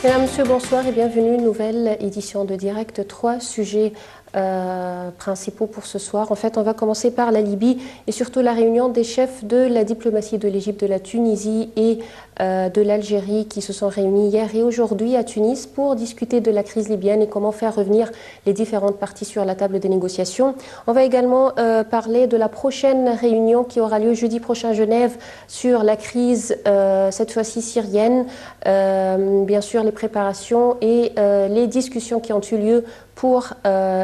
Mesdames, Messieurs, bonsoir et bienvenue. Nouvelle édition de Direct. 3 sujets principaux pour ce soir. En fait, on va commencer par la Libye et surtout la réunion des chefs de la diplomatie de l'Égypte, de la Tunisie et de l'Algérie qui se sont réunis hier et aujourd'hui à Tunis pour discuter de la crise libyenne et comment faire revenir les différentes parties sur la table des négociations. On va également parler de la prochaine réunion qui aura lieu jeudi prochain à Genève sur la crise, cette fois-ci syrienne, bien sûr les préparations et les discussions qui ont eu lieu pour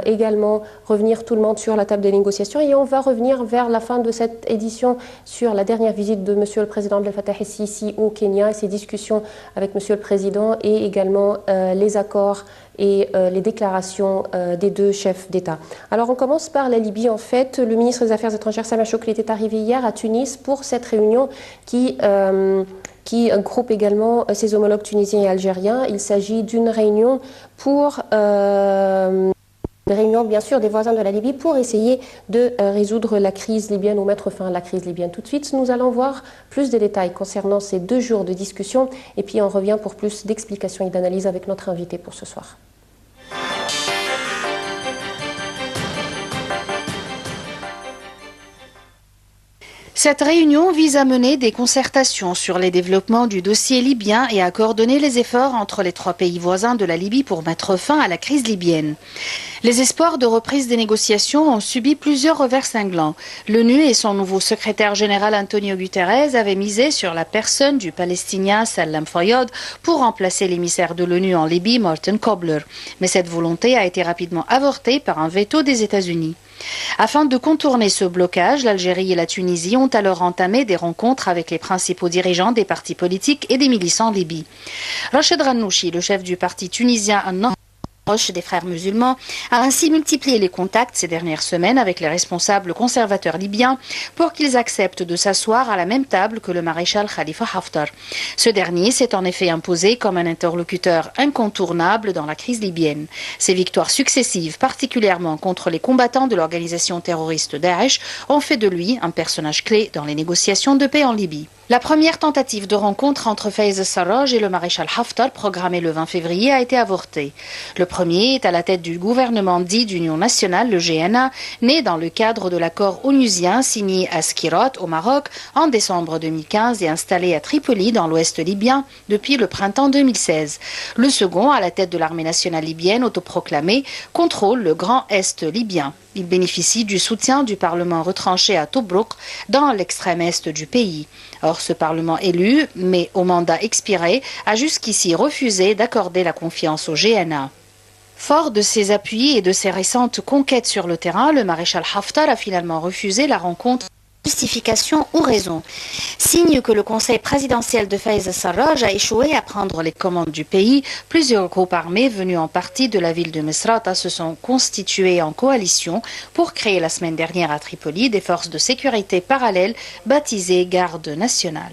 également revenir tout le monde sur la table des négociations. Et on va revenir vers la fin de cette édition sur la dernière visite de Monsieur le Président Abdel Fattah el-Sisi au Kenya et ses discussions avec Monsieur le Président et également les accords et les déclarations des deux chefs d'État. Alors on commence par la Libye. En fait, le ministre des Affaires étrangères Sameh Choukli était arrivé hier à Tunis pour cette réunion qui groupe également ses homologues tunisiens et algériens. Il s'agit d'une réunion bien sûr des voisins de la Libye pour essayer de résoudre la crise libyenne ou mettre fin à la crise libyenne. Tout de suite, nous allons voir plus de détails concernant ces 2 jours de discussion et puis on revient pour plus d'explications et d'analyses avec notre invité pour ce soir. Cette réunion vise à mener des concertations sur les développements du dossier libyen et à coordonner les efforts entre les 3 pays voisins de la Libye pour mettre fin à la crise libyenne. Les espoirs de reprise des négociations ont subi plusieurs revers cinglants. L'ONU et son nouveau secrétaire général Antonio Guterres avaient misé sur la personne du Palestinien Salam Fayyad pour remplacer l'émissaire de l'ONU en Libye, Morten Kobler. Mais cette volonté a été rapidement avortée par un veto des États-Unis. Afin de contourner ce blocage, l'Algérie et la Tunisie ont alors entamé des rencontres avec les principaux dirigeants des partis politiques et des milices en Libye. Rachid Ghannouchi, le chef du parti tunisien proche des frères musulmans, a ainsi multiplié les contacts ces dernières semaines avec les responsables conservateurs libyens pour qu'ils acceptent de s'asseoir à la même table que le maréchal Khalifa Haftar. Ce dernier s'est en effet imposé comme un interlocuteur incontournable dans la crise libyenne. Ses victoires successives, particulièrement contre les combattants de l'organisation terroriste Daesh, ont fait de lui un personnage clé dans les négociations de paix en Libye. La première tentative de rencontre entre Fayez al-Sarraj et le maréchal Haftar, programmée le 20 février, a été avortée. Le premier est à la tête du gouvernement dit d'Union nationale, le GNA, né dans le cadre de l'accord onusien signé à Skhirat, au Maroc, en décembre 2015 et installé à Tripoli, dans l'ouest libyen, depuis le printemps 2016. Le second, à la tête de l'armée nationale libyenne autoproclamée, contrôle le Grand Est libyen. Il bénéficie du soutien du Parlement retranché à Tobrouk, dans l'extrême est du pays. Or, ce Parlement élu, mais au mandat expiré, a jusqu'ici refusé d'accorder la confiance au GNA. Fort de ses appuis et de ses récentes conquêtes sur le terrain, le maréchal Haftar a finalement refusé la rencontre. Justification ou raison. Signe que le conseil présidentiel de Fayez al-Sarraj a échoué à prendre les commandes du pays, plusieurs groupes armés venus en partie de la ville de Misrata se sont constitués en coalition pour créer la semaine dernière à Tripoli des forces de sécurité parallèles baptisées Garde nationale.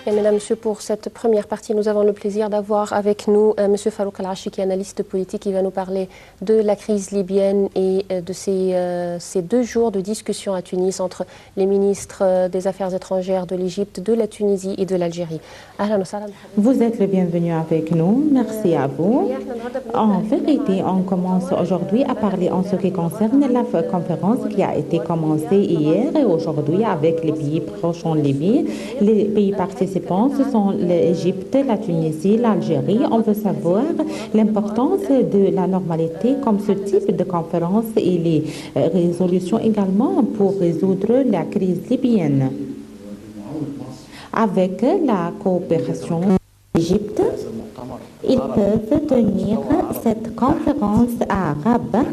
Et mesdames, messieurs, pour cette première partie, nous avons le plaisir d'avoir avec nous M. Farouk Al-Achi, qui est analyste politique, qui va nous parler de la crise libyenne et de ces 2 jours de discussion à Tunis entre les ministres des Affaires étrangères de l'Égypte, de la Tunisie et de l'Algérie. Vous êtes le bienvenu avec nous. Merci à vous. En vérité, on commence aujourd'hui à parler en ce qui concerne la conférence qui a été commencée hier et aujourd'hui avec les pays proches en Libye. Les pays participants, ce sont l'Égypte, la Tunisie, l'Algérie. On veut savoir l'importance de la normalité comme ce type de conférence et les résolutions également pour résoudre la crise libyenne. Avec la coopération de l'Égypte, ils peuvent tenir cette conférence arabe.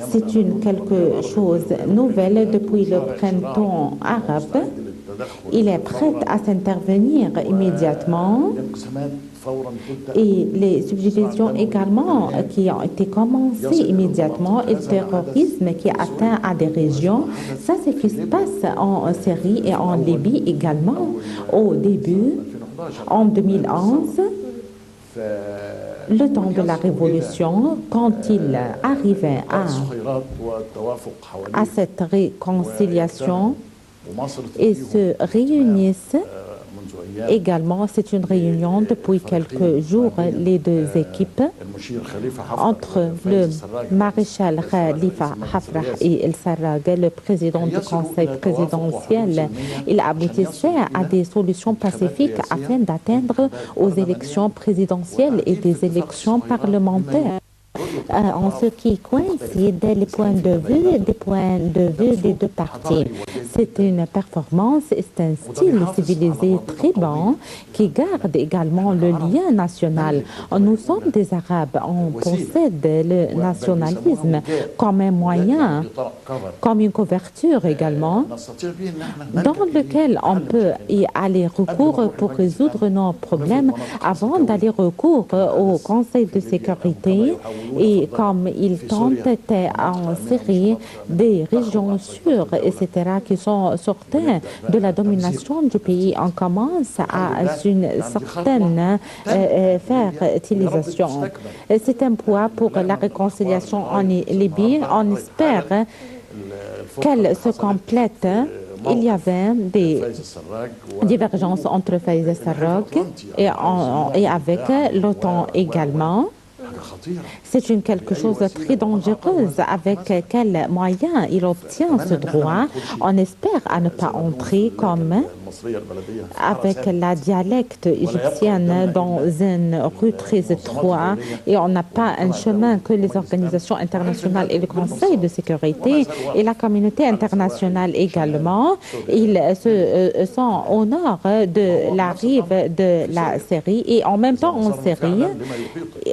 C'est quelque chose de nouvelle depuis le printemps arabe. Il est prêt à s'intervenir immédiatement et les subdivisions également qui ont été commencées immédiatement et le terrorisme qui atteint à des régions, ça c'est ce qui se passe en Syrie et en Libye également. Au début, en 2011, le temps de la révolution, quand il arrivait à cette réconciliation et se réunissent également, c'est une réunion depuis quelques jours, les 2 équipes, entre le maréchal Khalifa Haftar et El Sarraj, le président du conseil présidentiel. Il aboutissait à des solutions pacifiques afin d'atteindre aux élections présidentielles et des élections parlementaires. En ce qui coïncide les points de vue des 2 parties. C'est une performance et c'est un style civilisé très bon qui garde également le lien national. Nous sommes des Arabes, on possède le nationalisme comme un moyen, comme une couverture également, dans lequel on peut y aller recours pour résoudre nos problèmes avant d'aller recours au Conseil de sécurité. Et comme ils tentent en Syrie des régions sûres, etc., qui sont sorties de la domination du pays, on commence à une certaine fertilisation. C'est un poids pour la réconciliation en Libye. On espère qu'elle se complète. Il y avait des divergences entre Faiz al-Sarraj et avec l'OTAN également. C'est quelque chose de très dangereux. Avec quels moyens il obtient ce droit? On espère à ne pas entrer comme avec la dialecte égyptienne dans une rue très étroite et on n'a pas un chemin que les organisations internationales et le Conseil de sécurité et la communauté internationale également. Ils sont au nord de la rive de la Syrie et en même temps en Syrie,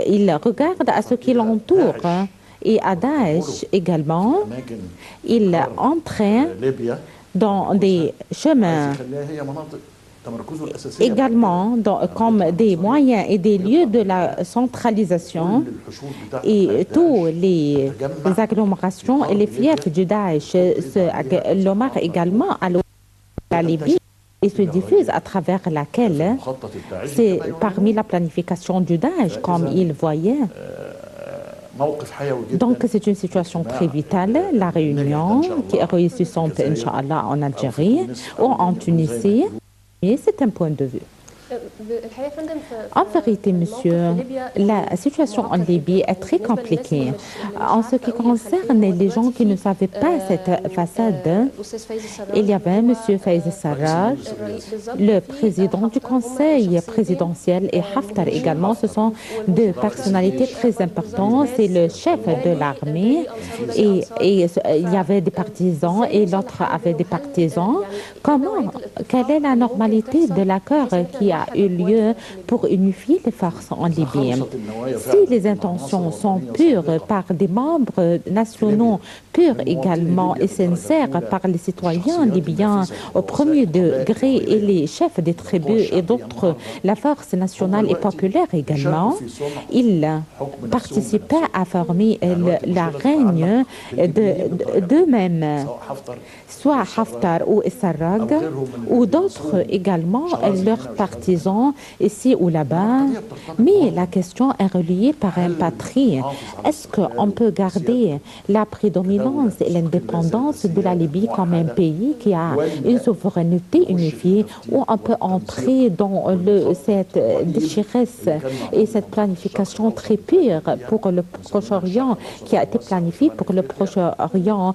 ils regardent à ce qui l'entoure. Et à Daesh également, il entraîne dans des chemins également comme des moyens et des lieux de la centralisation et tous les agglomérations et les fiefs du Daesh l'Omar également à la Libye et se diffuse à travers laquelle c'est parmi la planification du Daesh comme il voyait. Donc, c'est une situation très vitale, la réunion qui est réussissante, Inch'Allah, en Algérie ou en Tunisie. Et c'est un point de vue. En vérité, monsieur, la situation en Libye est très compliquée. En ce qui concerne les gens qui ne savaient pas cette façade, il y avait monsieur Faiz al-Sarraj, le président du conseil présidentiel et Haftar également. Ce sont 2 personnalités très importantes. C'est le chef de l'armée et il y avait des partisans et l'autre avait des partisans. Quelle est la normalité de l'accord qui a eu lieu pour unifier les forces en Libye. Si les intentions sont pures par des membres nationaux, pures également et sincères par les citoyens libyens au premier degré et les chefs des tribus et d'autres, la force nationale et populaire également, ils participaient à former la règne d'eux-mêmes, soit Haftar ou Sarraj, ou d'autres également, leurs partisans ici ou là-bas. Mais la question est reliée par un patrie. Est-ce qu'on peut garder la prédominance et l'indépendance de la Libye comme un pays qui a une souveraineté unifiée, ou on peut entrer dans cette déchiresse et cette planification très pure pour le Proche-Orient qui a été planifiée pour le Proche-Orient,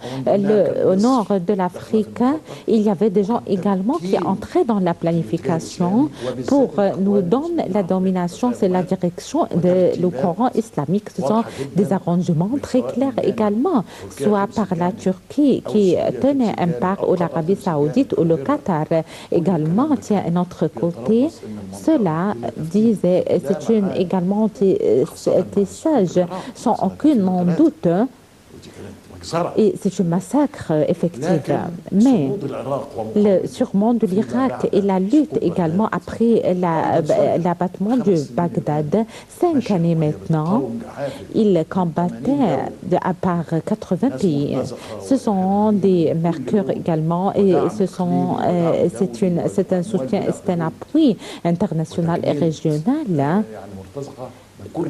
au nord de l'Afrique? Il y avait des gens également qui entraient dans la planification pour nous donner la domination, c'est la direction du Coran islamique. Ce sont des arrangements très clairs également, soit par la Turquie qui tenait un part, ou l'Arabie saoudite ou le Qatar également tient un autre côté. Cela disait, c'est une également des sages sans aucun doute. Et c'est un massacre effectif. Mais le surmont de l'Irak et la lutte également après l'abattement de Bagdad, 5 années maintenant, ils combattaient à part 80 pays. Ce sont des mercures également et c'est un soutien, c'est un appui international et régional.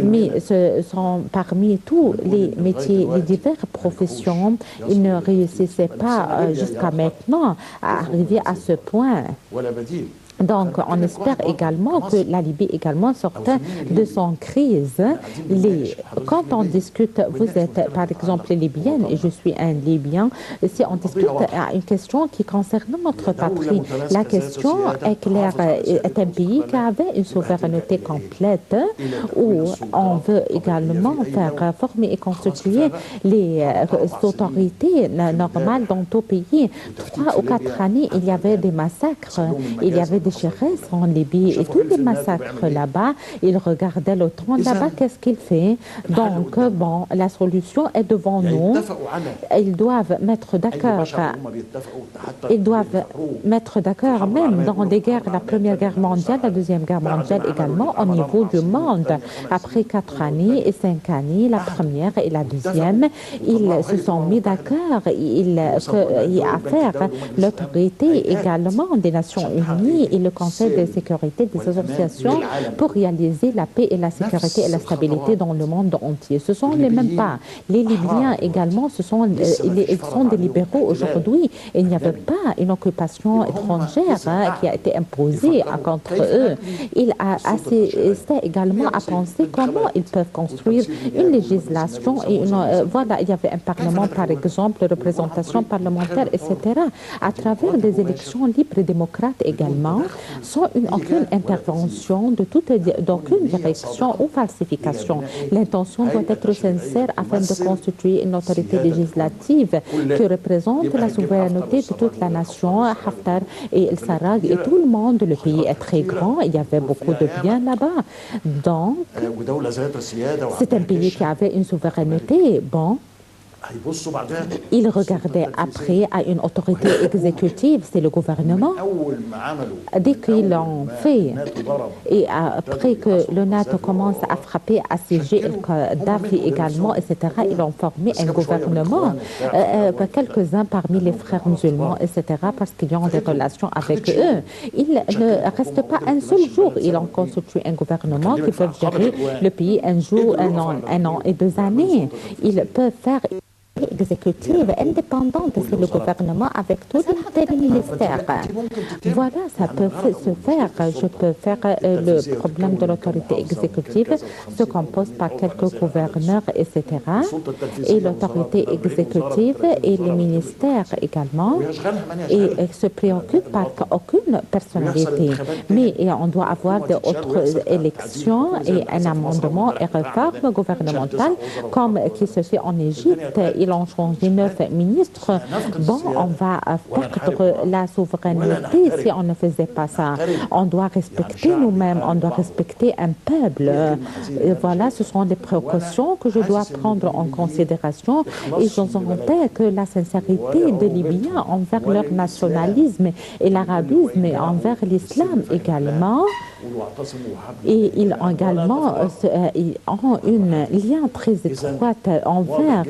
Mais ce sont parmi tous les métiers, les diverses professions, ils ne réussissaient pas jusqu'à maintenant à arriver à ce point. Donc, on espère également que la Libye également sortait de son crise. Quand on discute, vous êtes par exemple libyenne et je suis un Libyen, si on discute une question qui concerne notre patrie, la question est claire, est un pays qui avait une souveraineté complète, où on veut également faire former et constituer les autorités normales dans tout pays. 3 ou 4 années, il y avait des massacres, il y avait des déchiresse en Libye et tous les massacres là-bas, ils regardaient l'OTAN là-bas, qu'est-ce qu'il fait? Donc, bon, la solution est devant nous. Ils doivent mettre d'accord. Ils doivent mettre d'accord même dans les guerres, la Première Guerre mondiale, la Deuxième Guerre mondiale également, au niveau du monde. Après 4 années et 5 années, la première et la deuxième, ils se sont mis d'accord à faire l'autorité également des Nations Unies et le Conseil de sécurité des associations pour réaliser la paix et la sécurité et la stabilité dans le monde entier. Ce sont les mêmes pas. Les Libyens également, ils sont des libéraux aujourd'hui. Il n'y avait pas une occupation étrangère qui a été imposée contre eux. Il a assisté également à penser comment ils peuvent construire une législation et voilà, il y avait un parlement par exemple, représentation parlementaire, etc. à travers des élections libres et démocrates également, sans aucune intervention d'aucune direction ou falsification. L'intention doit être sincère afin de constituer une autorité législative qui représente la souveraineté de toute la nation. Haftar et El Sarraj et tout le monde, le pays est très grand, il y avait beaucoup de biens là-bas. Donc, c'est un pays qui avait une souveraineté. Bon, il regardait après à une autorité exécutive, c'est le gouvernement. Dès qu'ils l'ont fait, et après que le NATO commence à frapper, à siéger Kadhafi également, etc., ils ont formé un gouvernement, quelques-uns parmi les frères musulmans, etc., parce qu'ils ont des relations avec eux. Il ne reste pas un seul jour, ils ont constitué un gouvernement qui peut gérer le pays un jour, un an et 2 années. Ils peuvent faire exécutive indépendante, c'est le gouvernement avec tous les ministères. Voilà, ça peut se faire. Je peux faire le problème de l'autorité exécutive se compose par quelques gouverneurs, etc. Et l'autorité exécutive et les ministères également et se préoccupent par aucune personnalité. Mais on doit avoir d'autres élections et un amendement et réforme gouvernementale comme qui se fait en Égypte. Ils ils ont changé 9 ministres. Bon, on va perdre la souveraineté si on ne faisait pas ça. On doit respecter nous-mêmes, on doit respecter un peuple. Et voilà, ce sont des précautions que je dois prendre en considération et je sentais que la sincérité des Libyens envers leur nationalisme et l'arabisme et envers l'islam également. Et ils ont également ils ont un lien très étroit envers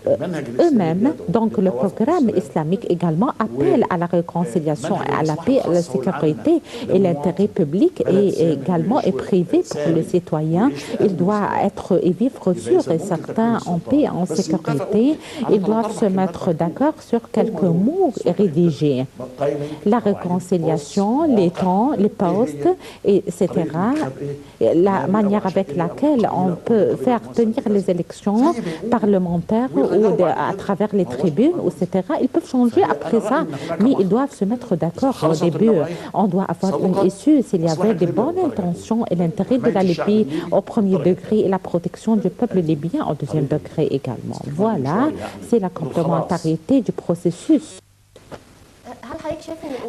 eux-mêmes. Donc le programme islamique également appelle à la réconciliation, à la paix, à la sécurité et l'intérêt public et également est privé pour le citoyen. Il doit être et vivre sûr et certain en paix, en sécurité. Ils doivent se mettre d'accord sur quelques mots rédigés. La réconciliation, les temps, les postes, etc. La manière avec laquelle on peut faire tenir les élections parlementaires ou à travers les tribunes, etc. Ils peuvent changer après ça, mais ils doivent se mettre d'accord au début. On doit avoir une issue s'il y avait des bonnes intentions et l'intérêt de la Libye au premier degré et la protection du peuple libyen au deuxième degré également. Voilà, c'est la complémentarité du processus.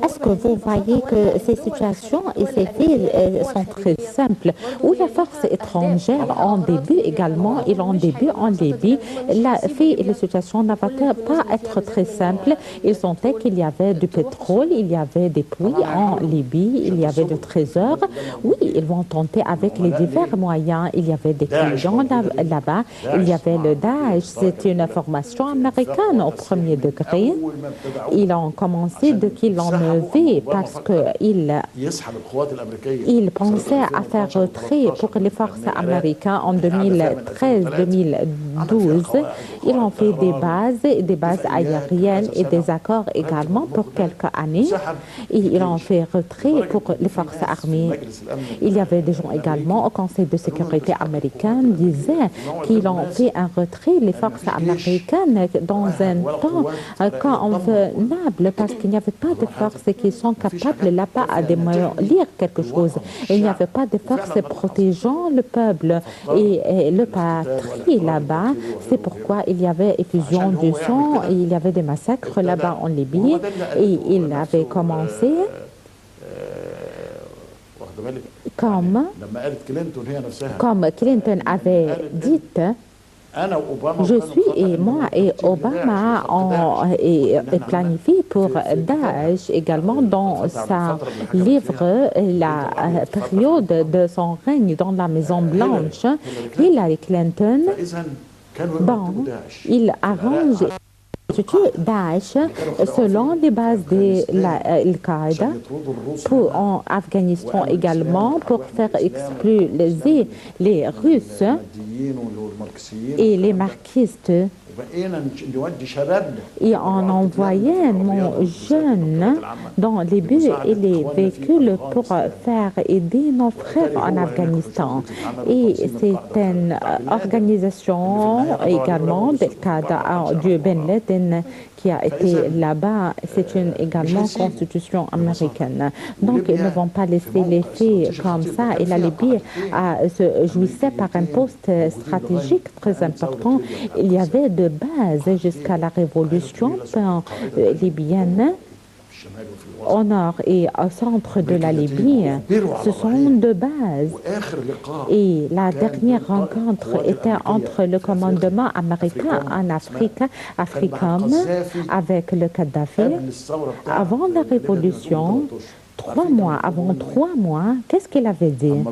Est-ce que vous voyez que ces situations et ces faits sont très simples, où les forces étrangères ont début également, ils ont début en Libye. La fait et les situations ne vont pas être très simples. Ils sentaient qu'il y avait du pétrole, il y avait des puits en Libye, il y avait du trésor. Oui, ils vont tenter avec les divers moyens. Il y avait des clients là-bas, il y avait le Daesh. C'est une formation américaine au premier degré. Ils ont commencé de qu'ils l'enlevaient parce qu'ils pensaient à faire retrait pour les forces américaines en 2013-2012. Ils ont fait des bases aériennes et des accords également pour quelques années. Et ils ont fait retrait pour les forces armées. Il y avait des gens également au Conseil de sécurité américain qui disaient qu'ils ont fait un retrait, les forces américaines, dans un temps convenable parce qu'il n'y avait pas de forces qui sont capables là-bas à démolir quelque chose. Il n'y avait pas de forces protégeant le peuple et le patrie là-bas. C'est pourquoi il y avait effusion du sang et il y avait des massacres là-bas en Libye et il avait commencé comme Clinton avait dit. Je suis et moi et Obama ont planifié pour Daesh également dans sa livre la période de son règne dans la Maison Blanche. Hillary Clinton, bon, il arrange Daesh selon les bases de l'Al-Qaïda en Afghanistan également pour faire exploser les Russes et les marxistes. Et on envoyait nos jeunes dans les bus et les véhicules pour faire aider nos frères en Afghanistan. Et c'est une organisation également du Ben Laden qui a été là-bas. C'est une également constitution américaine. Donc, ils ne vont pas laisser les faits comme ça. Et la Libye se jouissait par un poste stratégique très important. Il y avait de base jusqu'à la révolution libyenne. Au nord et au centre de la Libye, ce sont de base. Et la dernière rencontre était entre le commandement américain en Afrique, AFRICOM, avec le Kadhafi. Avant la révolution, 3 mois, avant 3 mois, qu'est-ce qu'il avait dit?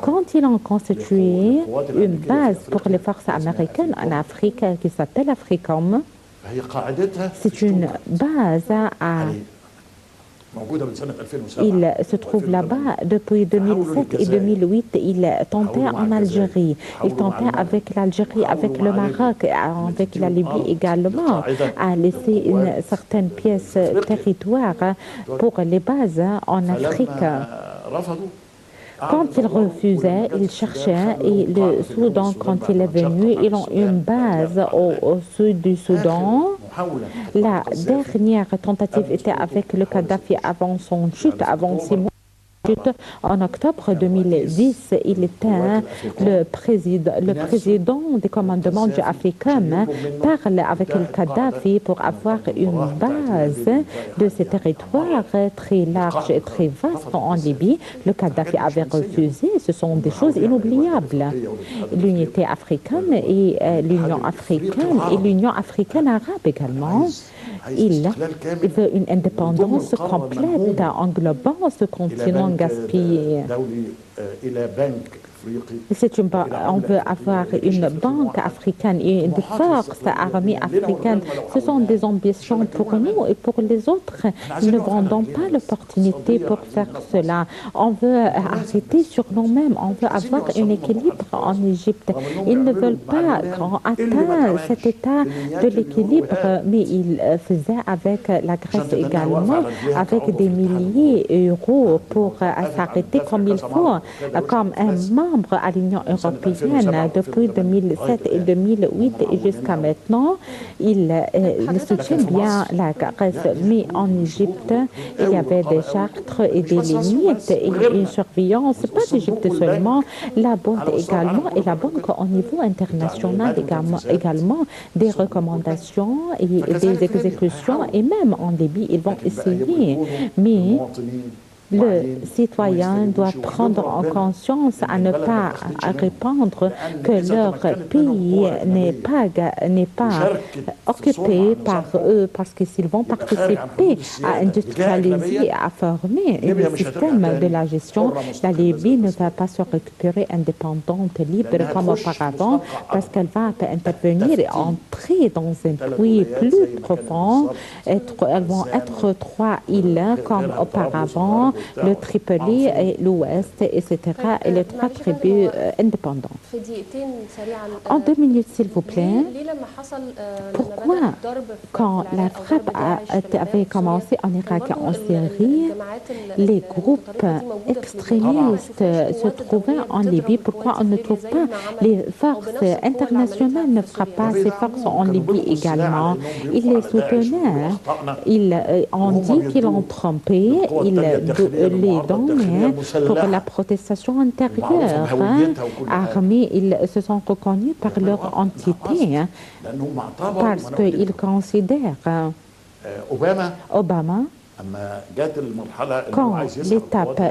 Quand ils ont constitué une base pour les forces américaines en Afrique qui s'appelle AFRICOM, c'est une base il se trouve là-bas depuis 2007 et 2008. Il tentait en Algérie. Il tentait avec l'Algérie, avec le Maroc, avec la Libye également, à laisser une certaine pièce territoire pour les bases en Afrique. Quand ils refusaient, ils cherchaient, et le Soudan, quand il est venu, ils ont une base au sud du Soudan. La dernière tentative était avec le Kadhafi avant son chute, avant 6 mois. chute. En octobre 2010, il était le président du commandement du AFRICOM parle avec le Kadhafi pour avoir une base de ces territoires très larges et très vastes en Libye. Le Kadhafi avait refusé. Ce sont des choses inoubliables. L'unité africaine et l'Union africaine et l'Union africaine arabe également. Il veut une indépendance complète englobant ce continent gaspillé. On veut avoir une banque africaine et une force armée africaine. Ce sont des ambitions pour nous et pour les autres. Nous ne vendons pas l'opportunité pour faire cela. On veut arrêter sur nous-mêmes. On veut avoir un équilibre en Égypte. Ils ne veulent pas atteindre cet état de l'équilibre, mais ils faisaient avec la Grèce également, avec des milliers d'euros pour s'arrêter comme il faut, comme un membre à l'Union européenne depuis 2007 et 2008 et jusqu'à maintenant. Il soutient bien la Grèce, mais en Égypte, il y avait des chartres et des limites et une surveillance, pas d'Égypte seulement, la boîte également et la banque au niveau international également, des recommandations et des exécutions et même en Libye, ils vont essayer. Mais le citoyen doit prendre en conscience à ne pas répondre que leur pays n'est pas occupé par eux, parce que s'ils vont participer à industrialiser et à former le système de la gestion, la Libye ne va pas se récupérer indépendante, libre comme auparavant, parce qu'elle va intervenir et entrer dans un puits plus profond. Elles vont être 3 îles comme auparavant, le Tripoli et l'Ouest, etc., et les 3 tribus indépendantes. En 2 minutes, s'il vous plaît, pourquoi, quand la frappe avait commencé en Irak et en Syrie, les groupes extrémistes se trouvaient en Libye? Pourquoi on ne trouve pas les forces internationales ne frappent pas ces forces en Libye également? Ils les soutenaient. On dit qu'ils l'ont trompé. Les dons pour la protestation intérieure armée, ils se sont reconnus par leur entité parce qu'ils considèrent Obama, quand l'étape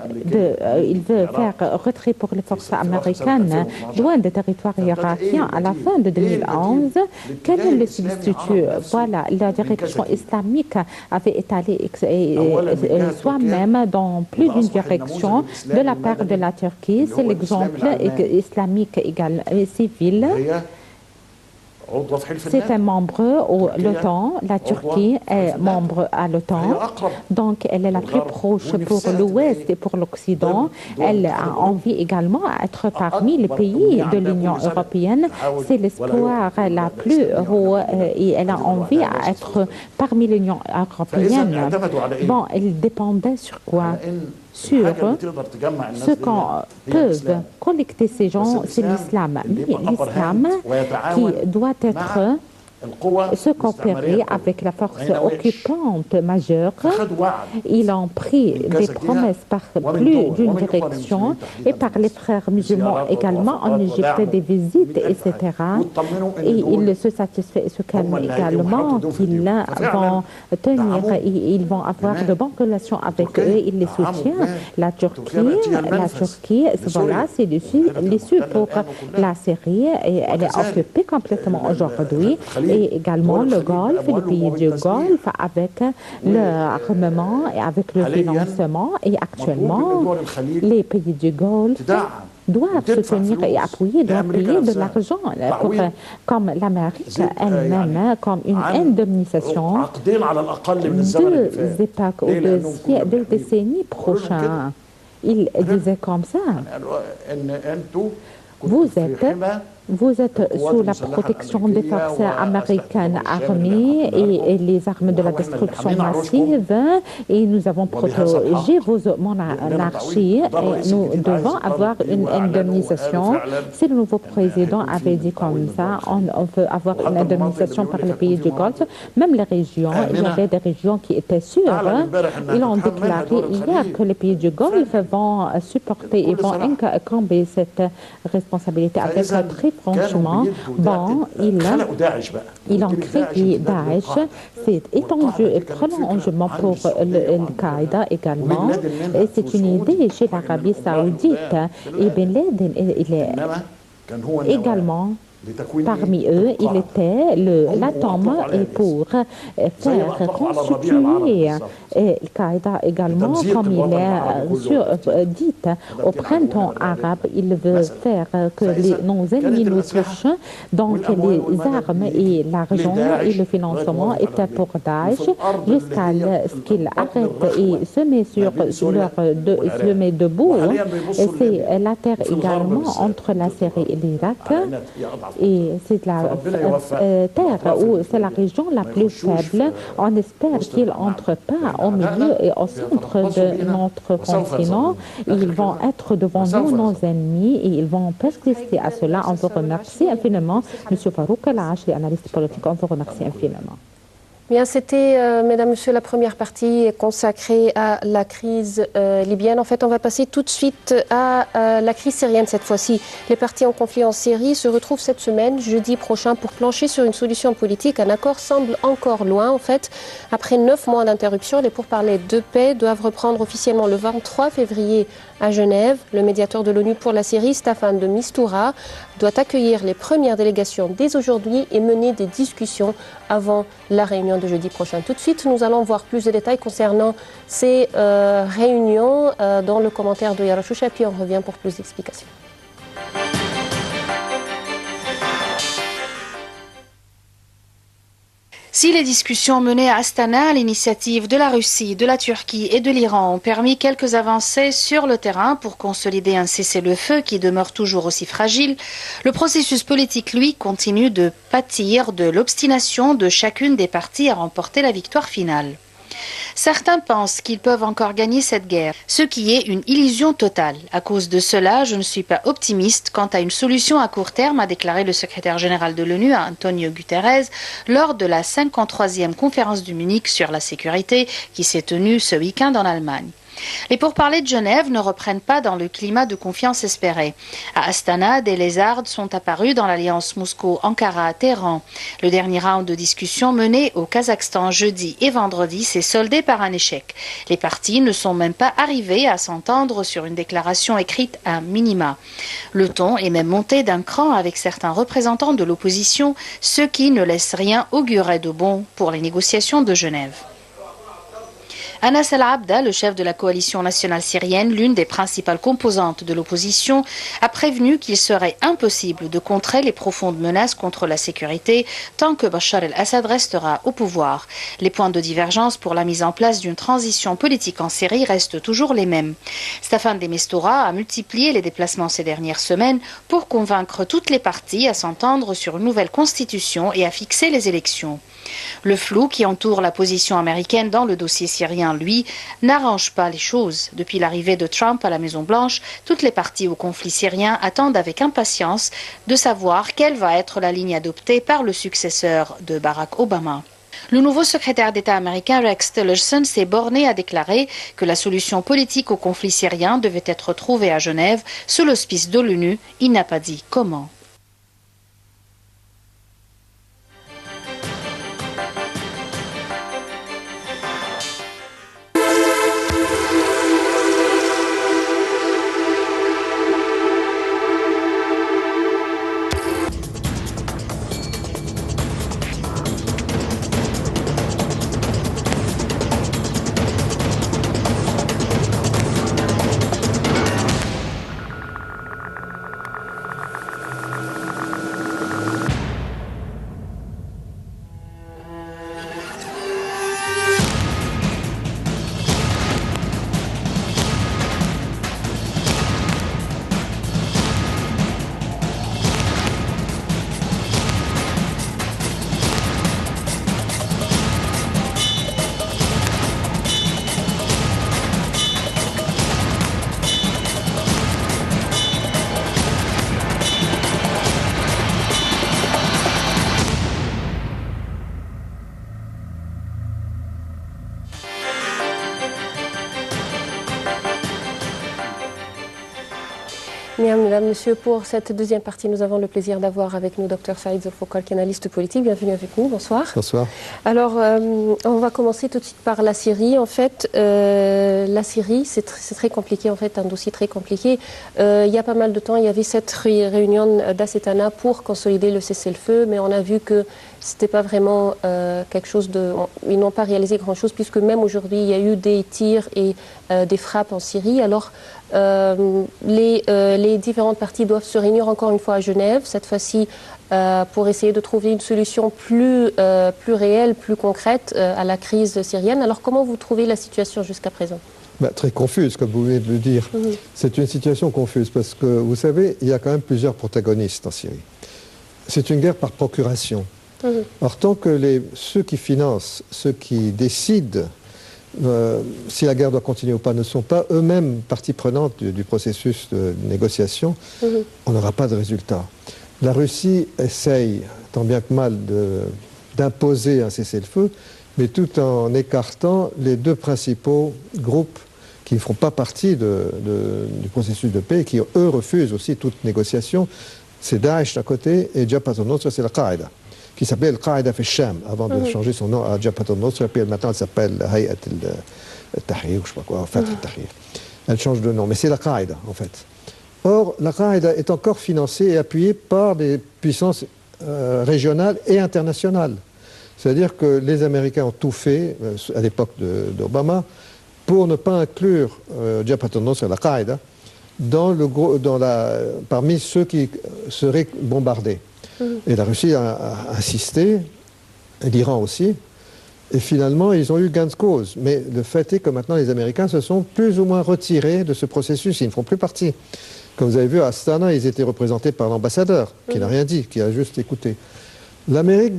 il veut faire retrait pour les forces américaines loin des territoires irakiens à la fin de 2011, quel est le substitut? Voilà, la direction islamique avait étalé soi-même dans plus d'une direction de la part de la Turquie. C'est l'exemple islamique égal civil. C'est un membre de l'OTAN. La Turquie est membre à l'OTAN. Donc, elle est la plus proche pour l'Ouest et pour l'Occident. Elle a envie également d'être parmi les pays de l'Union européenne. C'est l'espoir la plus haut et elle a envie d'être parmi l'Union européenne. Bon, elle dépendait sur quoi? Sur ce qu'on peut collecter ces gens, c'est l'islam. Mais l'islam qui doit être se coopérer avec la force occupante majeure. Ils ont pris des promesses par plus d'une direction et par les frères musulmans également en Égypte, des visites, etc. Et ils se satisfait et se calment également qu'ils vont tenir, ils vont avoir de bonnes relations avec eux, ils les soutiennent. La Turquie, voilà, c'est l'issue pour la Syrie et elle est occupée complètement aujourd'hui. Et également le Golfe, les pays du Golfe, avec l'armement et avec le financement. Et actuellement, les pays du Golfe doivent soutenir et appuyer, doivent payer de l'argent comme l'Amérique elle-même, comme une indemnisation 2 époques ou 2 décennies prochaines. Il disait comme ça. Vous êtes Vous êtes sous la protection des forces américaines armées et les armes de la destruction massive et nous avons protégé vos monarchies et nous devons avoir une indemnisation. Si le nouveau président avait dit comme ça, on veut avoir une indemnisation par les pays du Golfe, même les régions, il y avait des régions qui étaient sûres. Ils ont déclaré hier que les pays du Golfe vont supporter et vont incomber cette responsabilité avec très franchement. Bon, ils ont créé Daesh, c'est étendu et prolongement pour Al-Qaïda également. Et c'est une idée chez l'Arabie Saoudite. Et Ben Laden, il est également parmi eux, il était l'atome pour faire constituer Al-Qaïda également, comme il est dit au printemps arabe, il veut faire que nos ennemis nous touchent. Donc les armes et l'argent et le financement étaient pour Daesh jusqu'à ce qu'il arrête et se met debout. C'est la terre également entre la Syrie et l'Irak. Et c'est la terre où c'est la région la plus faible. On espère qu'ils n'entrent pas au milieu et au centre de notre continent. Ils vont être devant nous, nos ennemis, et ils vont persister à cela. On vous remercie infiniment. Monsieur Farouk El-Ashri, analyste politique, on vous remercie infiniment. Bien, c'était, mesdames, messieurs, la première partie consacrée à la crise libyenne. En fait, on va passer tout de suite à la crise syrienne cette fois-ci. Les partis en conflit en Syrie se retrouvent cette semaine, jeudi prochain, pour plancher sur une solution politique. Un accord semble encore loin, en fait. Après 9 mois d'interruption, les pourparlers de paix doivent reprendre officiellement le 23 février à Genève. Le médiateur de l'ONU pour la Syrie, Staffan de Mistura, doit accueillir les premières délégations dès aujourd'hui et mener des discussions avant la réunion de jeudi prochain. Tout de suite, nous allons voir plus de détails concernant ces réunions dans le commentaire de Yara Choucha, puis on revient pour plus d'explications. Si les discussions menées à Astana à l'initiative de la Russie, de la Turquie et de l'Iran ont permis quelques avancées sur le terrain pour consolider un cessez-le-feu qui demeure toujours aussi fragile, le processus politique, lui, continue de pâtir de l'obstination de chacune des parties à remporter la victoire finale. Certains pensent qu'ils peuvent encore gagner cette guerre, ce qui est une illusion totale. À cause de cela, je ne suis pas optimiste quant à une solution à court terme, a déclaré le secrétaire général de l'ONU, Antonio Guterres, lors de la 53e conférence de Munich sur la sécurité qui s'est tenue ce week-end en Allemagne. Les pourparlers de Genève ne reprennent pas dans le climat de confiance espéré. À Astana, des lézardes sont apparus dans l'alliance Moscou-Ankara-Téhéran. Le dernier round de discussion mené au Kazakhstan jeudi et vendredi s'est soldé par un échec. Les parties ne sont même pas arrivées à s'entendre sur une déclaration écrite à minima. Le ton est même monté d'un cran avec certains représentants de l'opposition, ce qui ne laisse rien augurer de bon pour les négociations de Genève. Anas al-Abda, le chef de la coalition nationale syrienne, l'une des principales composantes de l'opposition, a prévenu qu'il serait impossible de contrer les profondes menaces contre la sécurité tant que Bachar el-Assad restera au pouvoir. Les points de divergence pour la mise en place d'une transition politique en Syrie restent toujours les mêmes. Staffan de Mistura a multiplié les déplacements ces dernières semaines pour convaincre toutes les parties à s'entendre sur une nouvelle constitution et à fixer les élections. Le flou qui entoure la position américaine dans le dossier syrien, lui, n'arrange pas les choses. Depuis l'arrivée de Trump à la Maison-Blanche, toutes les parties au conflit syrien attendent avec impatience de savoir quelle va être la ligne adoptée par le successeur de Barack Obama. Le nouveau secrétaire d'État américain Rex Tillerson s'est borné à déclarer que la solution politique au conflit syrien devait être trouvée à Genève sous l'auspice de l'ONU. Il n'a pas dit comment. Mesdames, Messieurs, pour cette deuxième partie, nous avons le plaisir d'avoir avec nous Dr Saïd Zulfokar, qui est analyste politique. Bienvenue avec nous. Bonsoir. Bonsoir. Alors, on va commencer tout de suite par la Syrie. En fait, la Syrie, c'est très compliqué, en fait, un dossier très compliqué. Il y a pas mal de temps, il y avait cette réunion d'Acetana pour consolider le cessez-le-feu, mais on a vu que c'était pas vraiment quelque chose de... Ils n'ont pas réalisé grand-chose, puisque même aujourd'hui, il y a eu des tirs et des frappes en Syrie. Alors, les différentes parties doivent se réunir encore une fois à Genève, cette fois-ci pour essayer de trouver une solution plus réelle, plus concrète à la crise syrienne. Alors comment vous trouvez la situation jusqu'à présent? Très confuse, comme vous venez de le dire. C'est une situation confuse parce que, vous savez, il y a quand même plusieurs protagonistes en Syrie. C'est une guerre par procuration. Or, tant que ceux qui financent, ceux qui décident si la guerre doit continuer ou pas, ne sont pas eux-mêmes partie prenante du processus de négociation, on n'aura pas de résultat. La Russie essaye, tant bien que mal, d'imposer un cessez-le-feu, mais tout en écartant les deux principaux groupes qui ne font pas partie du processus de paix et qui, eux, refusent aussi toute négociation. C'est Daesh d'un côté et Jabhat al-Nusra, c'est la Qaïda, qui s'appelait Al-Qaïda fi Sham, avant de changer son nom à Jabhat al-Nusra, et puis maintenant elle s'appelle Hayat al-Tahrir, je sais pas quoi, Fath al-Tahrir. Elle change de nom, mais c'est la Qaïda, en fait. Or, la Qaïda est encore financée et appuyée par des puissances régionales et internationales. C'est-à-dire que les Américains ont tout fait, à l'époque d'Obama, pour ne pas inclure Jabhat al-Nusra, la Qaïda, parmi ceux qui seraient bombardés. Et la Russie a insisté, et l'Iran aussi, et finalement ils ont eu gain de cause. Mais le fait est que maintenant les Américains se sont plus ou moins retirés de ce processus, ils ne font plus partie. Comme vous avez vu à Astana, ils étaient représentés par l'ambassadeur, qui n'a rien dit, qui a juste écouté. L'Amérique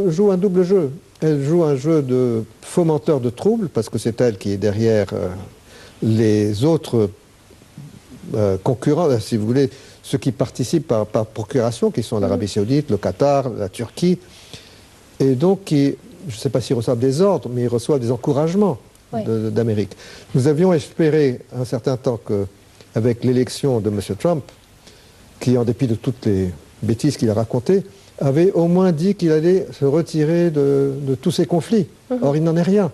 joue un double jeu. Elle joue un jeu de fomenteur de troubles, parce que c'est elle qui est derrière les autres concurrents, si vous voulez, ceux qui participent par procuration, qui sont l'Arabie Saoudite, le Qatar, la Turquie, et donc je ne sais pas s'ils reçoivent des ordres, mais ils reçoivent des encouragements d'Amérique. Nous avions espéré un certain temps qu'avec l'élection de M. Trump, qui en dépit de toutes les bêtises qu'il a racontées, avait au moins dit qu'il allait se retirer de tous ces conflits. Or, il n'en est rien.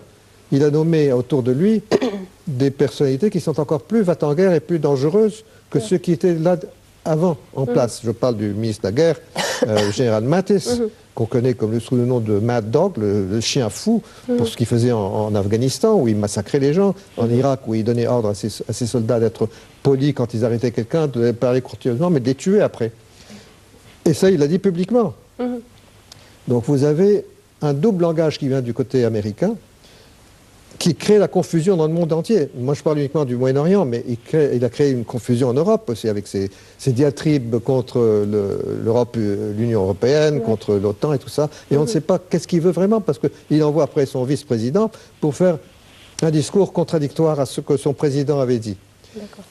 Il a nommé autour de lui des personnalités qui sont encore plus va-t-en-guerre et plus dangereuses que ceux qui étaient là avant, en place. Je parle du ministre de la Guerre, le général Mattis, qu'on connaît sous le nom de Mad Dog, le chien fou, pour ce qu'il faisait en Afghanistan, où il massacrait les gens, en Irak, où il donnait ordre à ses soldats d'être polis quand ils arrêtaient quelqu'un, de parler courtoisement, mais de les tuer après. Et ça, il l'a dit publiquement. Donc vous avez un double langage qui vient du côté américain, qui crée la confusion dans le monde entier. Moi, je parle uniquement du Moyen-Orient, mais il a créé une confusion en Europe aussi, avec ses diatribes contre l'Europe, l'Union européenne, contre l'OTAN et tout ça. Et on ne sait pas qu'est-ce qu'il veut vraiment, parce qu'il envoie après son vice-président pour faire un discours contradictoire à ce que son président avait dit.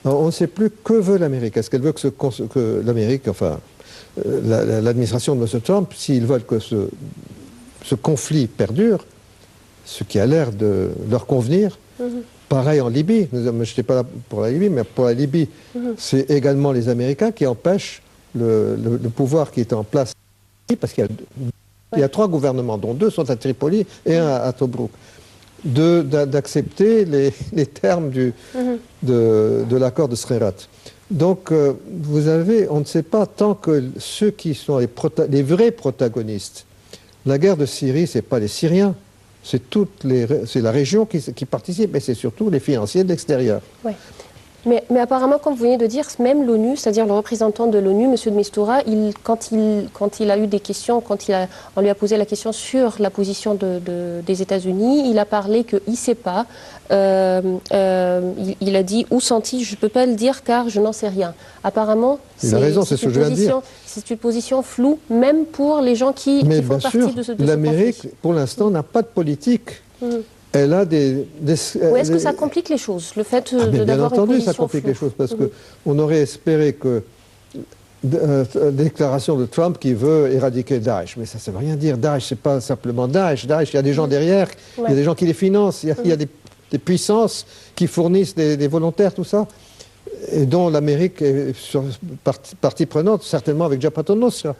Alors, on ne sait plus que veut l'Amérique. Est-ce qu'elle veut que l'Amérique, enfin, l'administration de M. Trump, s'ils veulent que ce conflit perdure, ce qui a l'air de leur convenir. Pareil en Libye, je n'étais pas là pour la Libye, mais pour la Libye, c'est également les Américains qui empêchent le pouvoir qui est en place, parce qu'il y a 3 gouvernements, dont 2 sont à Tripoli et un à Tobrouk, d'accepter les termes de l'accord de Srerat. Donc, on ne sait pas, tant que ceux qui sont les vrais protagonistes, la guerre de Syrie, ce n'est pas les Syriens, c'est la région qui participe, mais c'est surtout les financiers de l'extérieur. Ouais. Mais apparemment, comme vous venez de dire, même l'ONU, c'est-à-dire le représentant de l'ONU, M. de Mistura, quand il a eu des questions, on lui a posé la question sur la position des États-Unis, il a parlé qu'il ne sait pas. Il a dit « où sont-ils ?» Je ne peux pas le dire car je n'en sais rien. Apparemment, il a raison, c'est ce que je viens de dire. C'est une position floue, même pour les gens qui font partie de ce conflit. L'Amérique, pour l'instant, n'a pas de politique. Elle a Ou est-ce que ça complique les choses, le fait d'avoir une position Bien entendu, ça complique les choses, parce qu'on aurait espéré que déclaration de Trump qui veut éradiquer Daesh. Mais ça ne veut rien dire. Daesh, ce n'est pas simplement Daesh. Daesh, il y a des gens derrière, il y a des gens qui les financent, il y a des puissances qui fournissent des volontaires, tout ça. et dont l'Amérique est partie prenante, certainement avec Jabhat al-Nusra.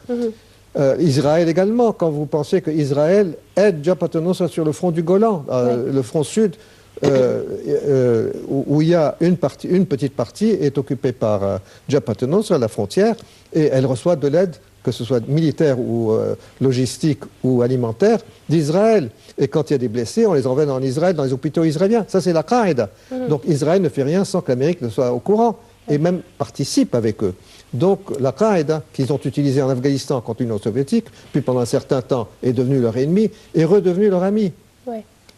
Israël également, quand vous pensez qu'Israël aide Jabhat al-Nusra sur le front du Golan, le front sud, où il y a une petite partie est occupée par Jabhat al-Nusra, la frontière, et elle reçoit de l'aide, que ce soit militaire ou logistique ou alimentaire, d'Israël. Et quand il y a des blessés, on les envoie en Israël, dans les hôpitaux israéliens. Ça, c'est la Qaïda. Donc Israël ne fait rien sans que l'Amérique ne soit au courant, et même participe avec eux. Donc la Qaïda, qu'ils ont utilisée en Afghanistan contre l'Union soviétique, puis pendant un certain temps est devenue leur ennemi, est redevenue leur ami.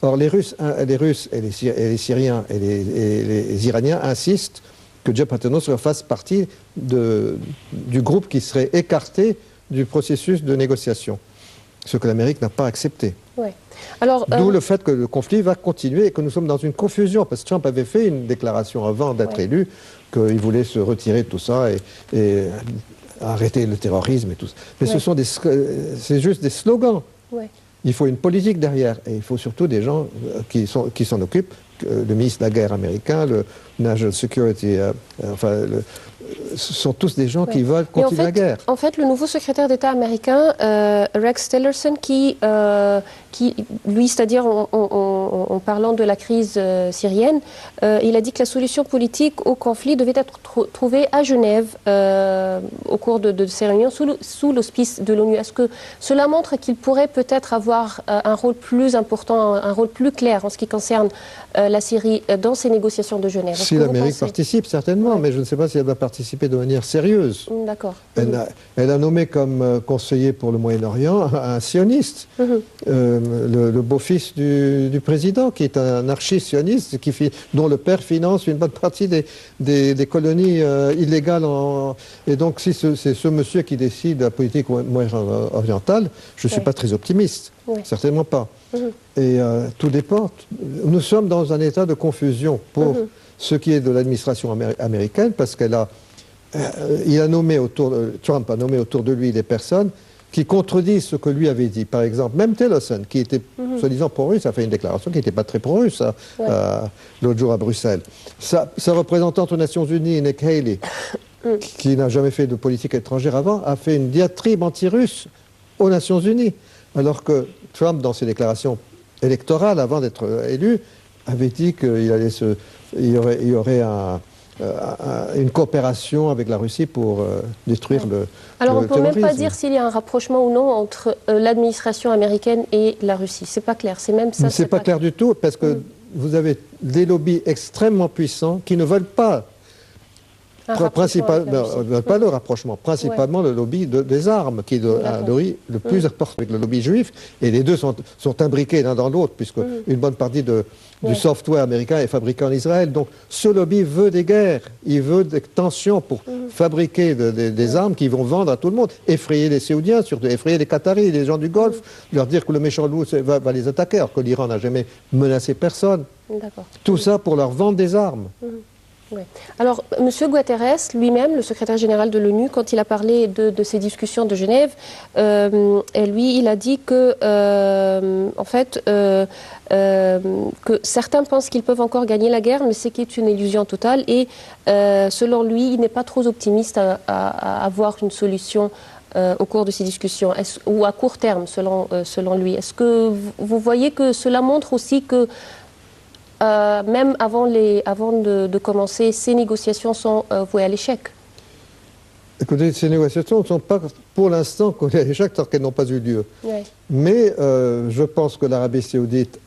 Or les Russes et les Syriens et les Iraniens insistent que Jabhat al-Nusra fasse partie du groupe qui serait écarté du processus de négociation, ce que l'Amérique n'a pas accepté. D'où le fait que le conflit va continuer et que nous sommes dans une confusion, parce que Trump avait fait une déclaration avant d'être élu, qu'il voulait se retirer de tout ça et arrêter le terrorisme et tout ça. Mais c'est juste des slogans. Il faut une politique derrière, et il faut surtout des gens qui s'en occupent, le ministre de la guerre américain, le National Security, ce sont tous des gens qui veulent continuer la guerre. En fait, le nouveau secrétaire d'État américain, Rex Tillerson, qui lui, c'est-à-dire en parlant de la crise syrienne, il a dit que la solution politique au conflit devait être trouvée à Genève au cours de ces réunions sous l'auspice de l'ONU. Est-ce que cela montre qu'il pourrait peut-être avoir un rôle plus important, un rôle plus clair en ce qui concerne la Syrie dans ces négociations de Genève? Si l'Amérique participe, certainement, mais je ne sais pas si elle va participer de manière sérieuse. D'accord. Elle a nommé comme conseiller pour le Moyen-Orient un sioniste, le beau-fils du président, qui est un archi-sioniste, dont le père finance une bonne partie des colonies illégales. Et donc, si c'est ce monsieur qui décide de la politique moyen-orientale, je ne suis pas très optimiste. Certainement pas. Et tout dépend. Nous sommes dans un état de confusion pour ce qui est de l'administration américaine, parce Trump a nommé autour de lui des personnes qui contredisent ce que lui avait dit. Par exemple, même Tillerson, qui était soi-disant pro-russe, a fait une déclaration qui n'était pas très pro-russe l'autre jour à Bruxelles. Sa représentante aux Nations Unies, Nikki Haley, qui n'a jamais fait de politique étrangère avant, a fait une diatribe anti-russe aux Nations Unies. Alors que Trump, dans ses déclarations électorales, avant d'être élu, avait dit qu'il y aurait une coopération avec la Russie pour détruire le Alors on ne peut terrorisme. même pas dire s'il y a un rapprochement ou non entre l'administration américaine et la Russie. C'est pas clair. C'est même ça. C'est pas clair du tout, parce que vous avez des lobbies extrêmement puissants qui ne veulent pas pas le rapprochement, principalement le lobby des armes, qui est le plus important avec le lobby juif, et les deux sont imbriqués l'un dans l'autre, puisque une bonne partie du software américain est fabriqué en Israël. Donc ce lobby veut des guerres, il veut des tensions pour fabriquer des armes qui vont vendre à tout le monde, effrayer les Saoudiens, surtout effrayer les Qataris, les gens du Golfe, leur dire que le méchant loup va les attaquer, alors que l'Iran n'a jamais menacé personne. Tout ça pour leur vendre des armes. Alors, M. Guterres, lui-même, le secrétaire général de l'ONU, quand il a parlé de ces discussions de Genève, lui, il a dit que, en fait, que certains pensent qu'ils peuvent encore gagner la guerre, mais c'est qui est une illusion totale. Et selon lui, il n'est pas trop optimiste à avoir une solution au cours de ces discussions, ou à court terme, selon lui. Est-ce que vous voyez que cela montre aussi que même avant de commencer, ces négociations sont vouées à l'échec? Écoutez, ces négociations ne sont pas pour l'instant vouées à l'échec tant qu'elles n'ont pas eu lieu. Mais je pense que l'Arabie saoudite,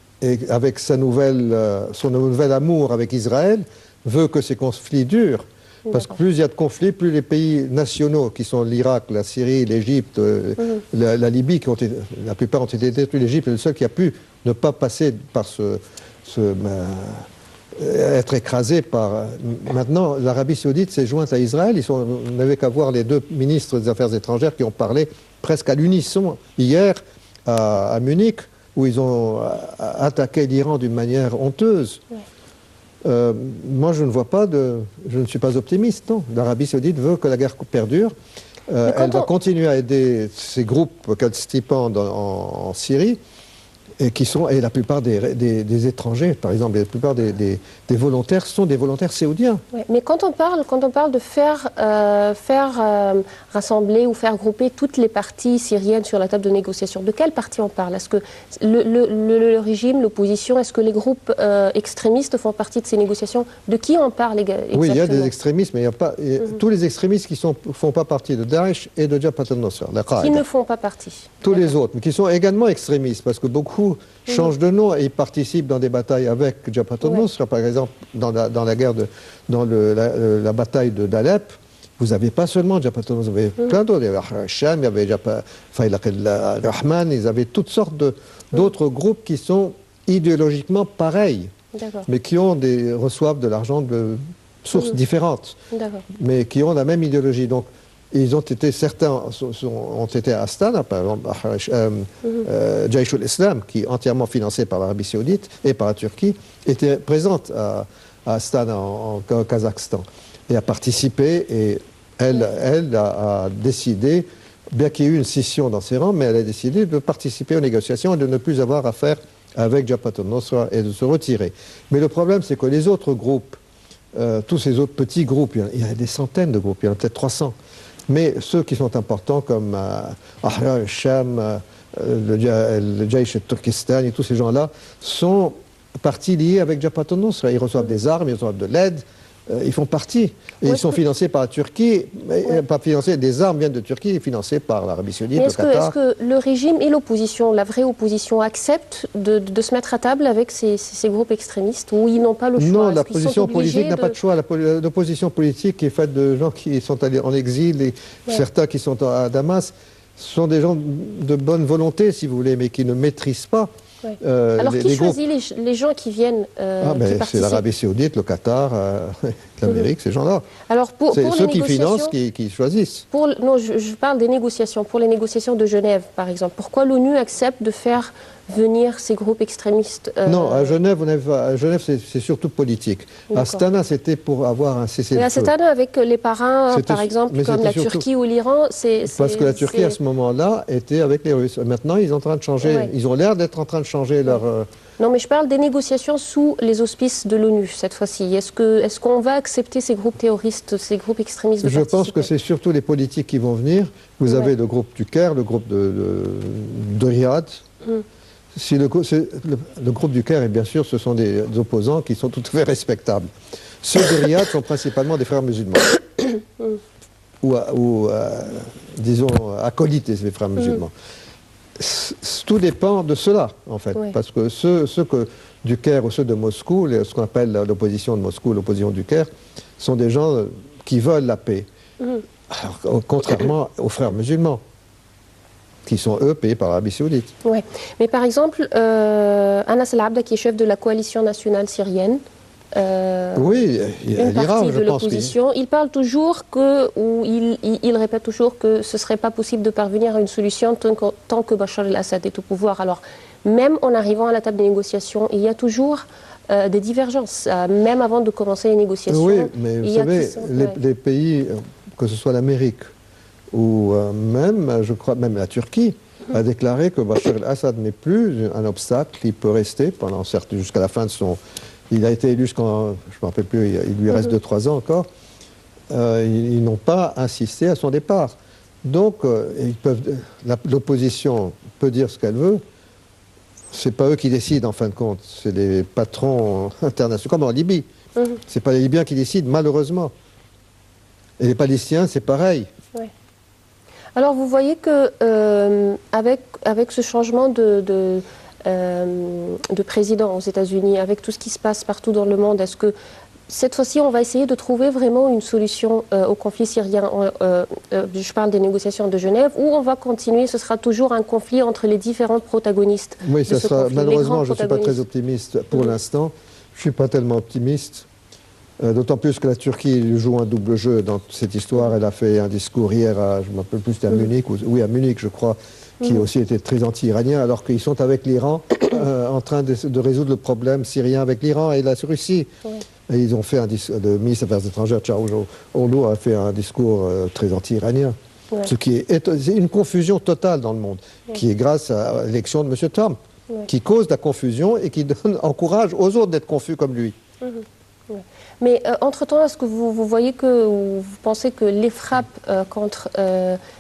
avec son nouvel amour avec Israël, veut que ces conflits durent. Parce que plus il y a de conflits, plus les pays nationaux, qui sont l'Irak, la Syrie, l'Égypte, la Libye, la plupart ont été détruits. L'Égypte est le seul qui a pu ne pas passer par être écrasé par... Maintenant, l'Arabie saoudite s'est jointe à Israël. On n'avait qu'à voir les deux ministres des Affaires étrangères qui ont parlé presque à l'unisson hier à Munich, où ils ont attaqué l'Iran d'une manière honteuse. Moi, je ne suis pas optimiste, non. L'Arabie saoudite veut que la guerre perdure. Elle va continuer à aider ces groupes qu'elle stipende en Syrie. Et la plupart des étrangers, par exemple, la plupart des volontaires sont des volontaires saoudiens. Ouais, mais quand on parle de faire rassembler ou faire grouper toutes les parties syriennes sur la table de négociation, de quelle partie on parle? Est-ce que le régime, l'opposition, est-ce que les groupes extrémistes font partie de ces négociations? De qui on parle exactement? Oui, il y a des extrémistes, mais il y a pas, tous les extrémistes qui ne font pas partie de Daesh et de Jabhat al-Nusra, qui ne font pas partie. Tous les autres, mais qui sont également extrémistes, parce que beaucoup changent de nom et ils participent dans des batailles avec Jabhat al-Nusra. Par exemple, dans la bataille d'Alep, vous n'avez pas seulement Jabhat al-Nusra, vous avez plein d'autres. Il y avait Hacham, il y avait Faylaq al-Rahman, ils avaient toutes sortes d'autres groupes qui sont idéologiquement pareils, mais qui reçoivent de l'argent de sources différentes, mais qui ont la même idéologie. Donc, certains ont été à Astana, par exemple, Jaish al-Islam, qui est entièrement financé par l'Arabie Saoudite et par la Turquie, était présente à Astana, en Kazakhstan, et a participé, et elle a décidé, bien qu'il y ait eu une scission dans ses rangs, mais elle a décidé de participer aux négociations et de ne plus avoir affaire avec Jabhat al-Nusra et de se retirer. Mais le problème, c'est que les autres groupes, tous ces autres petits groupes, il y a des centaines de groupes, il y en a peut-être 300, mais ceux qui sont importants comme Ahrar al-Sham, le Jaish al-Turkestan et tous ces gens-là sont partis liés avec Jabhat al-Nusra. Ils reçoivent des armes, ils reçoivent de l'aide, ils font partie. Et ils sont financés par la Turquie, pas financés, des armes viennent de Turquie et financées par l'Arabie Saoudite, le Qatar. Est-ce que le régime et l'opposition, la vraie opposition, acceptent de se mettre à table avec ces groupes extrémistes, ou ils n'ont pas le choix? Non, la position politique n'a pas de choix. L'opposition politique est faite de gens qui sont allés en exil, et certains qui sont à Damas, sont des gens de bonne volonté, si vous voulez, mais qui ne maîtrisent pas. Alors, qui choisit les gens qui viennent c'est l'Arabie Saoudite, le Qatar, l'Amérique, ces gens-là. Alors, c'est ceux qui financent qui choisissent. Non, je parle des négociations. Pour les négociations de Genève, par exemple, pourquoi l'ONU accepte de faire venir ces groupes extrémistes Non, à Genève, c'est surtout politique. À Astana, c'était pour avoir un cessez-le-feu. Mais à Astana, avec les parrains, par exemple, comme la Turquie ou l'Iran, parce que la Turquie, à ce moment-là, était avec les Russes. Maintenant, ils sont en train de changer. Ils ont l'air d'être en train de changer leur... Non, mais je parle des négociations sous les auspices de l'ONU, cette fois-ci. Est-ce qu'on va accepter ces groupes terroristes, ces groupes extrémistes de participer? Je pense que c'est surtout les politiques qui vont venir. Vous avez le groupe du Caire, le groupe de Riyad. Le groupe du Caire, et bien sûr, ce sont des opposants qui sont tout à fait respectables. Ceux de Riyad sont principalement des frères musulmans. ou disons, acolytes des frères musulmans. Tout dépend de cela, en fait. Parce que ceux du Caire ou ceux de Moscou, ce qu'on appelle l'opposition de Moscou, l'opposition du Caire, sont des gens qui veulent la paix. Alors, contrairement aux frères musulmans, qui sont, eux, payés par l'Arabie Saoudite. Oui, mais par exemple, Anas al-Abda, qui est chef de la coalition nationale syrienne, oui, une partie de l'opposition, il parle toujours il répète toujours que ce ne serait pas possible de parvenir à une solution tant que Bachar el-Assad est au pouvoir. Alors, même en arrivant à la table des négociations, il y a toujours des divergences, même avant de commencer les négociations. Oui, mais vous savez, les pays, que ce soit l'Amérique ou même, je crois, même la Turquie, a déclaré que Bachar el-Assad n'est plus un obstacle, il peut rester jusqu'à la fin de son... Il a été élu jusqu'en, je ne me rappelle plus, il lui reste 2-3 ans encore. Ils n'ont pas insisté à son départ. Donc, l'opposition peut dire ce qu'elle veut. Ce n'est pas eux qui décident, en fin de compte. C'est les patrons internationaux, comme en Libye. Ce n'est pas les Libyens qui décident, malheureusement. Et les Palestiniens, c'est pareil. Oui. Alors, vous voyez que avec ce changement de président aux États-Unis, avec tout ce qui se passe partout dans le monde, est-ce que cette fois-ci, on va essayer de trouver vraiment une solution au conflit syrien? Je parle des négociations de Genève, ou on va continuer, ce sera toujours un conflit entre les différents protagonistes? Oui, ça sera, malheureusement, je ne suis pas très optimiste pour l'instant. Je ne suis pas tellement optimiste. D'autant plus que la Turquie joue un double jeu dans cette histoire. Elle a fait un discours hier, je ne me rappelle plus, c'était à Munich, à Munich, je crois, qui aussi était très anti-iranien, alors qu'ils sont avec l'Iran en train de résoudre le problème syrien avec l'Iran et la Russie. Et ils ont fait le ministre des Affaires étrangères, Çavuşoğlu, a fait un discours très anti-iranien. Ce qui est une confusion totale dans le monde, qui est grâce à l'élection de M. Trump. qui cause de la confusion et qui encourage aux autres d'être confus comme lui. Mais entre-temps, est-ce que vous voyez que, ou vous pensez que les frappes contre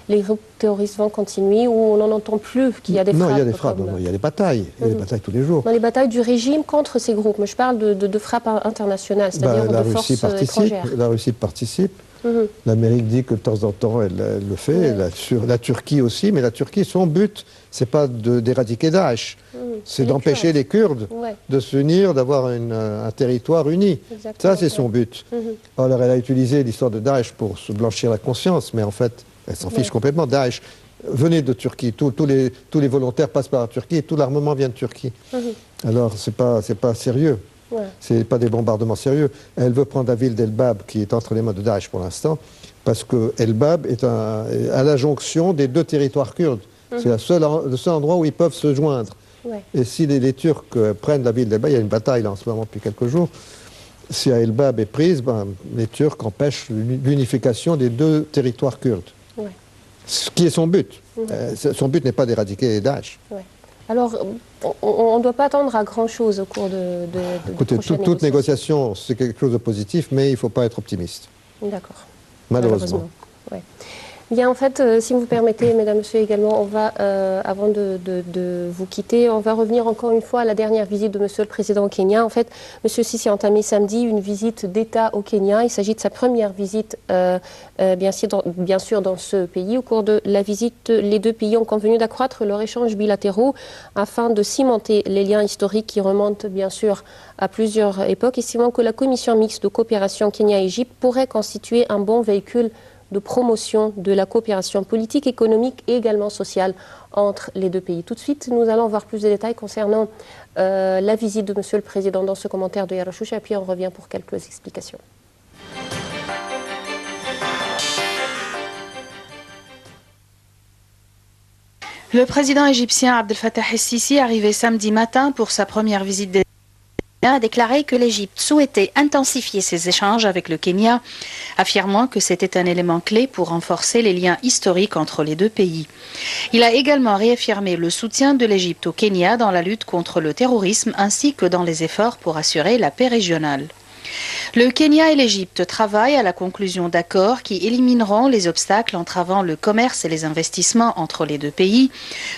les groupes terroristes vont continuer, ou on n'en entend plus qu'il y a des frappes? Non, il y a des frappes, il y a des batailles. Il y a des batailles tous les jours. Dans les batailles du régime contre ces groupes, mais je parle de frappes internationales, c'est-à-dire de forces étrangères. La Russie participe. L'Amérique dit que de temps en temps elle le fait, la Turquie aussi, mais la Turquie, son but, c'est pas d'éradiquer Daesh, c'est d'empêcher les Kurdes de s'unir, d'avoir un territoire uni. Exactement, ça, c'est son but. Alors, elle a utilisé l'histoire de Daesh pour se blanchir la conscience, mais en fait, elle s'en fiche complètement. Daesh venait de Turquie, tous les volontaires passent par la Turquie et tout l'armement vient de Turquie. Alors, c'est pas sérieux. Ce n'est pas des bombardements sérieux. Elle veut prendre la ville d'Elbab, qui est entre les mains de Daesh pour l'instant, parce que Elbab est à la jonction des deux territoires kurdes. C'est le seul endroit où ils peuvent se joindre. Et si les Turcs prennent la ville d'Elbab, il y a une bataille là en ce moment depuis quelques jours, si Elbab est prise, les Turcs empêchent l'unification des deux territoires kurdes. Ce qui est son but. Son but n'est pas d'éradiquer Daesh. Alors, on ne doit pas attendre à grand-chose au cours de Écoutez, toute négociation, c'est quelque chose de positif, mais il ne faut pas être optimiste. D'accord. Malheureusement. Ouais. Bien, en fait, si vous permettez, mesdames, messieurs, également, on va, avant de vous quitter, on va revenir encore une fois à la dernière visite de monsieur le Président au Kenya. En fait, monsieur Sisi a entamé samedi une visite d'État au Kenya. Il s'agit de sa première visite, bien sûr, dans ce pays. Au cours de la visite, les deux pays ont convenu d'accroître leurs échanges bilatéraux afin de cimenter les liens historiques qui remontent, bien sûr, à plusieurs époques, estimant que la commission mixte de coopération Kenya-Égypte pourrait constituer un bon véhicule de promotion de la coopération politique, économique et également sociale entre les deux pays. Tout de suite, nous allons voir plus de détails concernant la visite de monsieur le Président dans ce commentaire de Yara Choucha, et puis on revient pour quelques explications. Le président égyptien Abdel Fattah el-Sisi, arrivé samedi matin pour sa première visite d'État, a déclaré que l'Égypte souhaitait intensifier ses échanges avec le Kenya, affirmant que c'était un élément clé pour renforcer les liens historiques entre les deux pays. Il a également réaffirmé le soutien de l'Égypte au Kenya dans la lutte contre le terrorisme ainsi que dans les efforts pour assurer la paix régionale. Le Kenya et l'Égypte travaillent à la conclusion d'accords qui élimineront les obstacles entravant le commerce et les investissements entre les deux pays,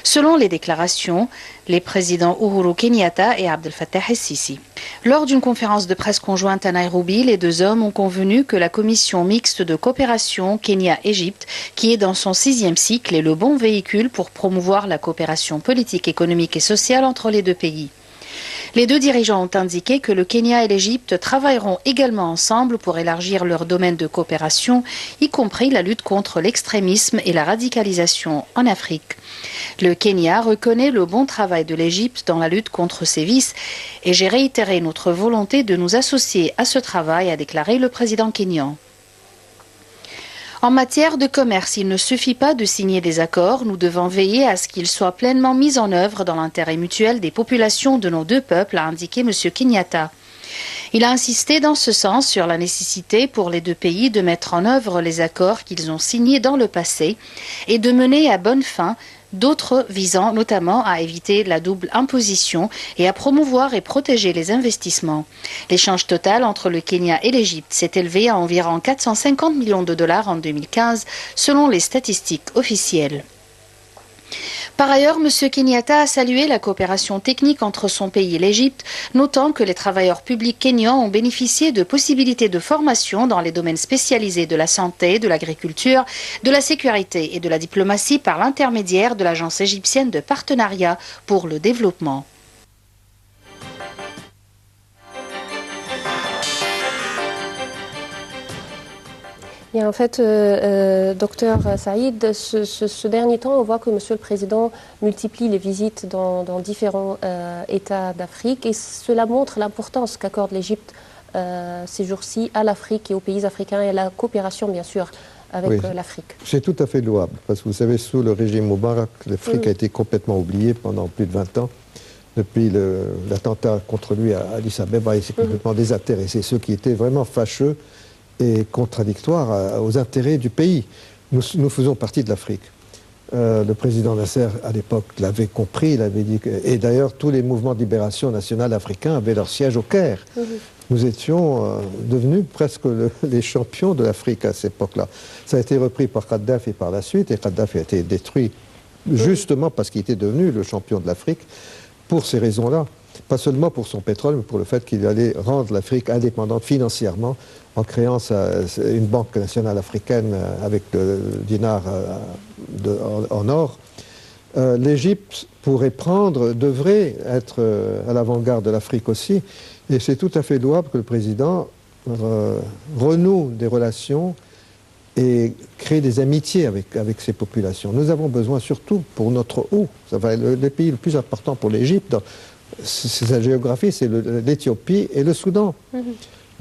selon les déclarations les présidents Uhuru Kenyatta et Abdel Fattah el-Sisi. Lors d'une conférence de presse conjointe à Nairobi, les deux hommes ont convenu que la commission mixte de coopération Kenya-Égypte, qui est dans son 6e cycle, est le bon véhicule pour promouvoir la coopération politique, économique et sociale entre les deux pays. Les deux dirigeants ont indiqué que le Kenya et l'Égypte travailleront également ensemble pour élargir leur domaine de coopération, y compris la lutte contre l'extrémisme et la radicalisation en Afrique. Le Kenya reconnaît le bon travail de l'Égypte dans la lutte contre ces vices et j'ai réitéré notre volonté de nous associer à ce travail, a déclaré le président kényan. En matière de commerce, il ne suffit pas de signer des accords, nous devons veiller à ce qu'ils soient pleinement mis en œuvre dans l'intérêt mutuel des populations de nos deux peuples, a indiqué M. Kenyatta. Il a insisté dans ce sens sur la nécessité pour les deux pays de mettre en œuvre les accords qu'ils ont signés dans le passé et de mener à bonne fin d'autres visant notamment à éviter la double imposition et à promouvoir et protéger les investissements. L'échange total entre le Kenya et l'Égypte s'est élevé à environ 450 millions de dollars en 2015, selon les statistiques officielles. Par ailleurs, M. Kenyatta a salué la coopération technique entre son pays et l'Égypte, notant que les travailleurs publics kenyans ont bénéficié de possibilités de formation dans les domaines spécialisés de la santé, de l'agriculture, de la sécurité et de la diplomatie par l'intermédiaire de l'Agence égyptienne de partenariat pour le développement. Bien, en fait, docteur Saïd, ce dernier temps, on voit que Monsieur le Président multiplie les visites dans différents États d'Afrique et cela montre l'importance qu'accorde l'Égypte ces jours-ci à l'Afrique et aux pays africains et à la coopération, bien sûr, avec l'Afrique. C'est tout à fait louable, parce que vous savez, sous le régime Moubarak, l'Afrique a été complètement oubliée pendant plus de 20 ans. Depuis l'attentat contre lui à Addis Abeba, il s'est complètement désintéressé. Ceux qui étaient vraiment fâcheux et contradictoire aux intérêts du pays. Nous faisons partie de l'Afrique. Le président Nasser, à l'époque, l'avait compris, il avait dit et d'ailleurs, tous les mouvements de libération nationale africains avaient leur siège au Caire. Nous étions devenus presque les champions de l'Afrique à cette époque-là. Ça a été repris par Kadhafi par la suite, et Kadhafi a été détruit justement parce qu'il était devenu le champion de l'Afrique pour ces raisons-là. Pas seulement pour son pétrole, mais pour le fait qu'il allait rendre l'Afrique indépendante financièrement en créant une banque nationale africaine avec le dinar en or. L'Égypte devrait être à l'avant-garde de l'Afrique aussi, et c'est tout à fait louable que le président renoue des relations et crée des amitiés avec ces populations. Nous avons besoin surtout pour notre eau. Ça va être le pays le plus important pour l'Égypte. C'est sa géographie, c'est l'Éthiopie et le Soudan.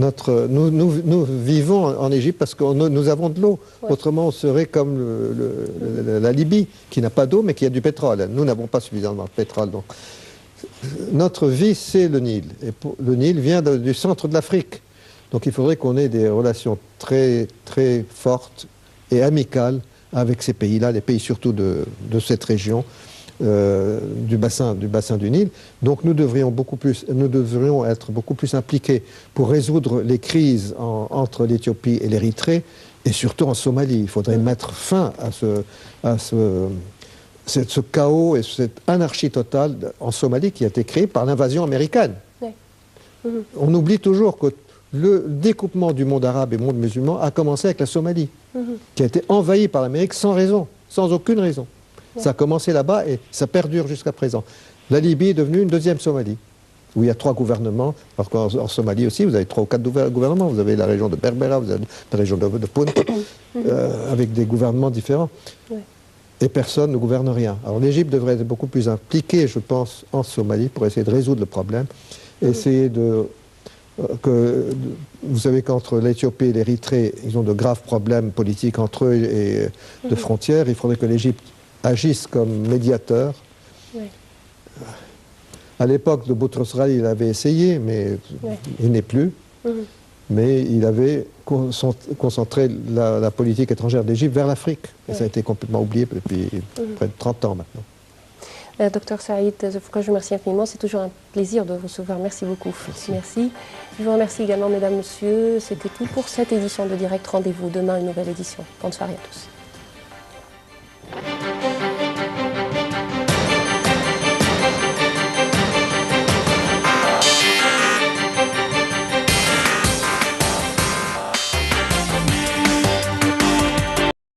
Nous vivons en Égypte parce que nous avons de l'eau. Ouais. Autrement, on serait comme la Libye, qui n'a pas d'eau, mais qui a du pétrole. Nous n'avons pas suffisamment de pétrole. Donc, notre vie, c'est le Nil. Et le Nil vient du centre de l'Afrique. Donc il faudrait qu'on ait des relations très, très fortes et amicales avec ces pays-là, les pays surtout de cette région. Du bassin du Nil. Donc nous devrions être beaucoup plus impliqués pour résoudre les crises entre l'Éthiopie et l'Érythrée, et surtout en Somalie. Il faudrait mettre fin à ce chaos et cette anarchie totale en Somalie qui a été créée par l'invasion américaine. Oui. On oublie toujours que le découpement du monde arabe et du monde musulman a commencé avec la Somalie, qui a été envahie par l'Amérique sans raison, sans aucune raison. Ça a commencé là-bas et ça perdure jusqu'à présent. La Libye est devenue une deuxième Somalie, où il y a 3 gouvernements. Alors qu'en Somalie aussi, vous avez 3 ou 4 gouvernements. Vous avez la région de Berbera, vous avez la région de Punt, avec des gouvernements différents. Ouais. Et personne ne gouverne rien. Alors l'Égypte devrait être beaucoup plus impliquée, je pense, en Somalie pour essayer de résoudre le problème. Essayer vous savez qu'entre l'Éthiopie et l'Érythrée, ils ont de graves problèmes politiques entre eux et de frontières. Il faudrait que l'Égypte agissent comme médiateurs. Oui. À l'époque de Boutros-Ghali, il avait essayé, mais il n'est plus. Mais il avait concentré la politique étrangère d'Égypte vers l'Afrique. Et ça a été complètement oublié depuis près de 30 ans maintenant. Docteur Saïd Zofroj, je vous remercie infiniment. C'est toujours un plaisir de vous recevoir. Merci beaucoup. Merci. Je vous remercie également, mesdames, messieurs. C'était tout pour cette édition de Direct. Rendez-vous demain, une nouvelle édition. Bonne soirée à tous.